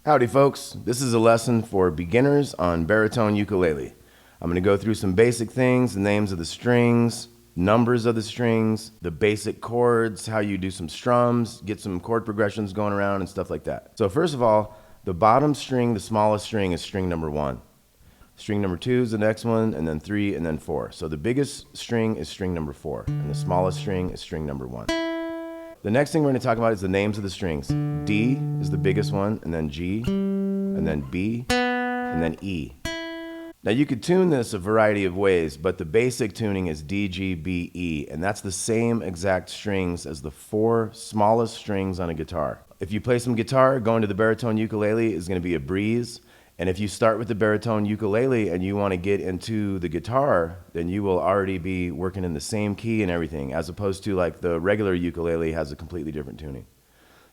Howdy folks, this is a lesson for beginners on baritone ukulele. I'm going to go through some basic things, the names of the strings, numbers of the strings, the basic chords, how you do some strums, get some chord progressions going around and stuff like that. So first of all, the bottom string, the smallest string is string number 1. String number 2 is the next one, and then 3, and then 4. So the biggest string is string number 4, and the smallest string is string number 1. The next thing we're going to talk about is the names of the strings. D is the biggest one, and then G, and then B, and then E. Now you could tune this a variety of ways, but the basic tuning is D, G, B, E, and that's the same exact strings as the 4 smallest strings on a guitar. If you play some guitar, going to the baritone ukulele is going to be a breeze. And if you start with the baritone ukulele and you want to get into the guitar, then you will already be working in the same key and everything, as opposed to like the regular ukulele has a completely different tuning.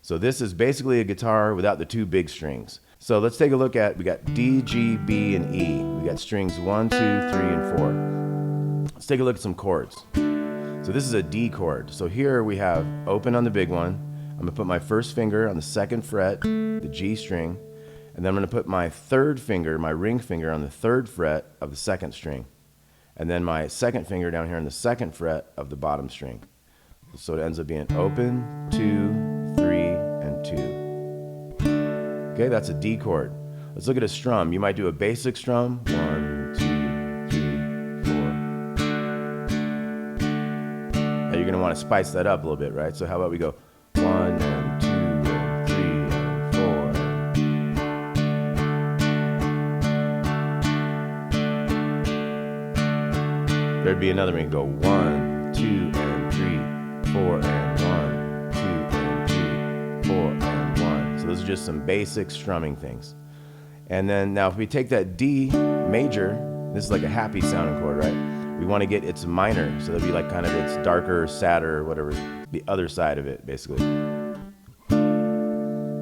So this is basically a guitar without the 2 big strings. So let's take a look at, we got D, G, B, and E. We got strings 1, 2, 3, and 4. Let's take a look at some chords. So this is a D chord. So here we have open on the big one. I'm going to put my first finger on the 2nd fret, the G string. And then I'm going to put my 3rd finger, my ring finger, on the 3rd fret of the 2nd string. And then my 2nd finger down here on the 2nd fret of the bottom string. So it ends up being open, 2, 3, and 2. Okay, that's a D chord. Let's look at a strum. You might do a basic strum. 1, 2, 3, 4. Now you're going to want to spice that up a little bit, right? So how about we go 1 and 2 and 3 and 4. There'd be another one. You go 1, 2, and 3, 4, and 1, 2, and 3, 4, and 1. So those are just some basic strumming things. And then now if we take that D major, this is like a happy sounding chord, right? We want to get its minor, so that'd be like kind of its darker, sadder, whatever, the other side of it, basically.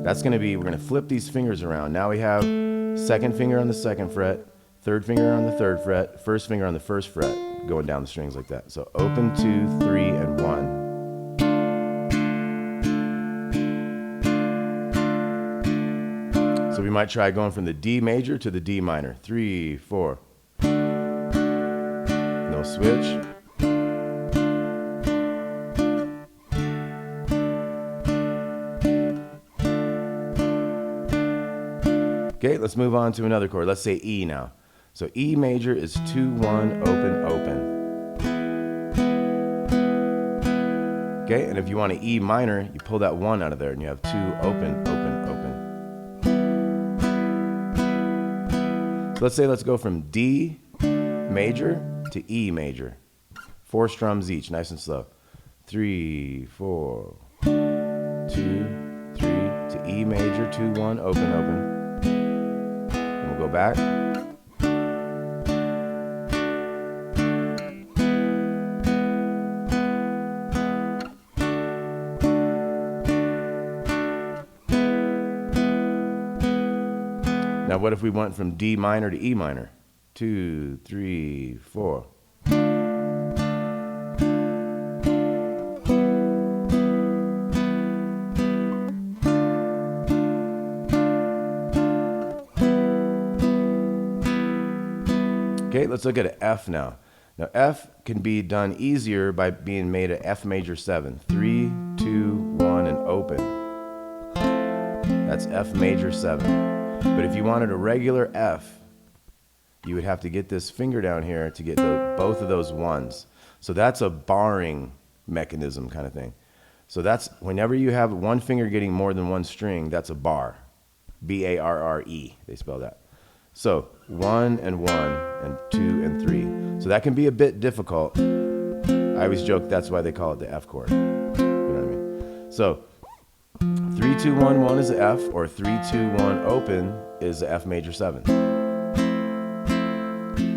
That's going to be, we're going to flip these fingers around. Now we have 2nd finger on the 2nd fret, 3rd finger on the 3rd fret, 1st finger on the 1st fret, going down the strings like that. So open, 2, 3, and 1. So we might try going from the D major to the D minor. 3, 4. No switch. Okay, let's move on to another chord. Let's say E now. So E major is 2, 1, open, open. Okay, and if you want to E minor, you pull that 1 out of there and you have 2, open, open, open. So let's go from D major to E major. 4 strums each, nice and slow. 3, 4, 2, 3, to E major, 2, 1, open, open. And we'll go back. Now what if we went from D minor to E minor? 2, 3, 4. Okay, let's look at an F now. Now F can be done easier by being made an F major 7. 3, 2, 1, and open. That's F major 7. But if you wanted a regular F, you would have to get this finger down here to get both of those 1s. So that's a barring mechanism kind of thing. So that's whenever you have one finger getting more than 1 string, that's a bar. B-A-R-R-E, they spell that. So 1 and 1 and 2 and 3. So that can be a bit difficult. I always joke that's why they call it the F chord. You know what I mean? So 3, 2, 1, 1 is the F, or 3, 2, 1, open is the F major 7.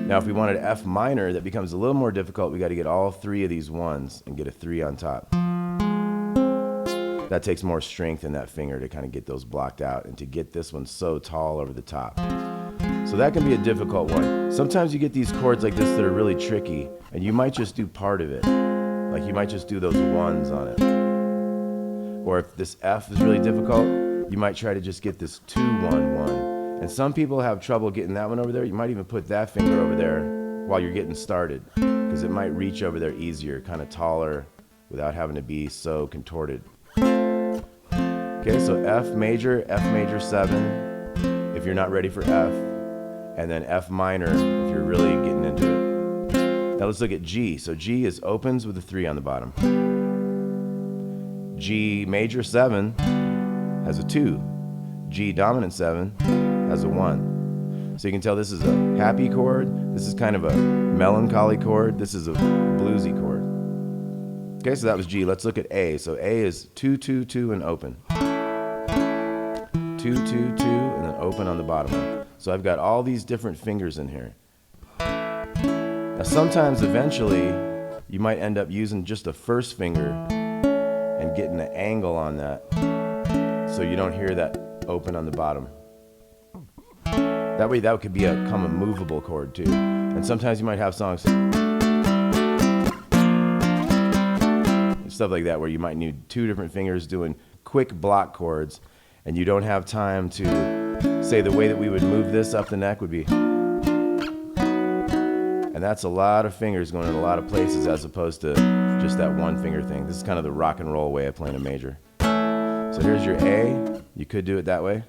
Now if we wanted F minor, that becomes a little more difficult. We got to get all 3 of these 1s and get a 3 on top. That takes more strength in that finger to kind of get those blocked out and to get this one so tall over the top. So that can be a difficult one. Sometimes you get these chords like this that are really tricky, and you might just do part of it. Like you might just do those 1s on it. Or if this F is really difficult, you might try to just get this 2-1-1. And some people have trouble getting that one over there. You might even put that finger over there while you're getting started, because it might reach over there easier, kind of taller, without having to be so contorted. Okay, so F major 7, if you're not ready for F, and then F minor if you're really getting into it. Now let's look at G. So G is opens with a 3 on the bottom. G major 7 has a 2. G dominant 7 has a 1. So you can tell this is a happy chord, this is kind of a melancholy chord, this is a bluesy chord. Okay, so that was G. Let's look at A. So A is 2-2-2 and open. 2-2-2 and then open on the bottom one. So I've got all these different fingers in here. Now sometimes eventually you might end up using just the first finger and getting an angle on that so you don't hear that open on the bottom. That way that could become a movable chord too. And sometimes you might have songs, stuff like that, where you might need 2 different fingers doing quick block chords, and you don't have time to say the way that we would move this up the neck would be. And that's a lot of fingers going in a lot of places as opposed to just that one finger thing. This is kind of the rock and roll way of playing a major. So here's your A. You could do it that way.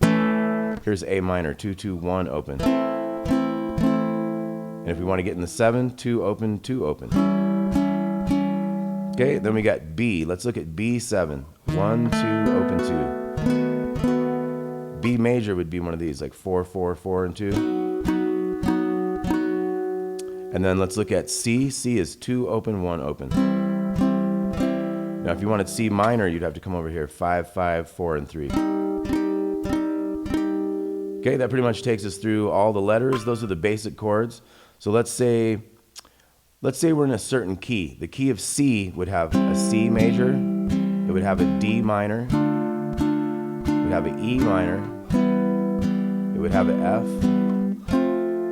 Here's A minor, 2-2-1 open. And if we want to get in the 7, 2 open, 2 open. Okay, then we got B. Let's look at B7. 1, 2, open 2. B major would be one of these, like 4, 4, 4, and 2. And then let's look at C. C is 2 open, 1 open. Now if you wanted C minor, you'd have to come over here, 5, 5, 4, and 3. Okay, that pretty much takes us through all the letters. Those are the basic chords. So let's say we're in a certain key. The key of C would have a C major, it would have a D minor, it would have an E minor, it would have an F,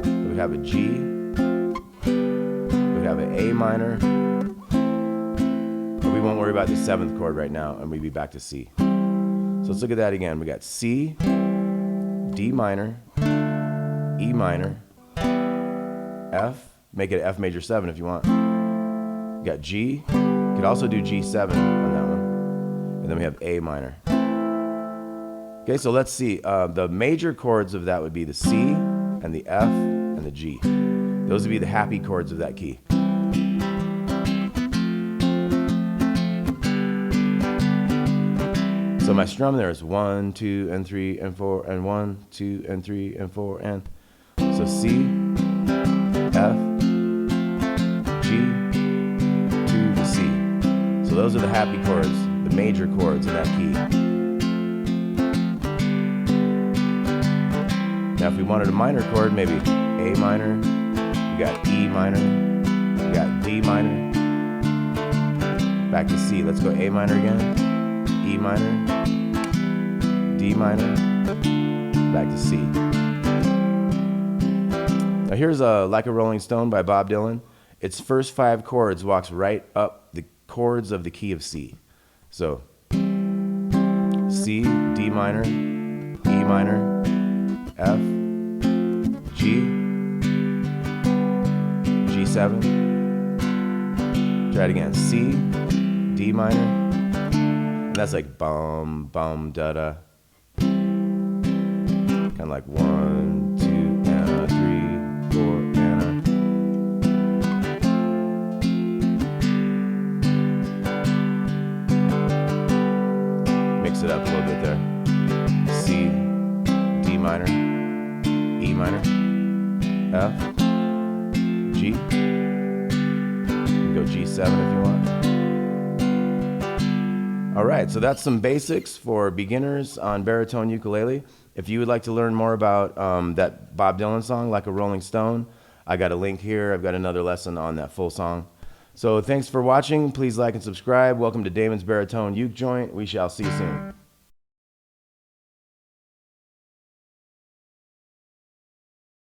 it would have a G, it would have an A minor, but we won't worry about the 7th chord right now, and we'd be back to C. So let's look at that again. We got C, D minor, E minor, F, make it F major 7 if you want. You got G, you could also do G7 on that one. And then we have A minor. Okay, so let's see. The major chords of that would be the C and the F and the G. Those would be the happy chords of that key. So my strum there is 1, 2, and 3, and 4, and 1, 2, and 3, and 4, and so C, F, G, to the C. So those are the happy chords, the major chords in that key. Now if we wanted a minor chord, maybe A minor, you got E minor, you got D minor, back to C. Let's go A minor again, E minor, D minor, back to C. Now here's Like a Rolling Stone by Bob Dylan. Its first 5 chords walks right up the chords of the key of C. So C, D minor, E minor, F, G, G7. Try it again. C, D minor, and that's like bum, bum, da da. Kind of like 1, 2, and a 3, 4, and a. Mix it up a little bit there. C, D minor, E minor, F, G. You can go G7 if you want. All right, so that's some basics for beginners on baritone ukulele. If you would like to learn more about that Bob Dylan song, Like a Rolling Stone, I got a link here. I've got another lesson on that full song. So thanks for watching. Please like and subscribe. Welcome to Damon's Baritone Uke Joint. We shall see you soon.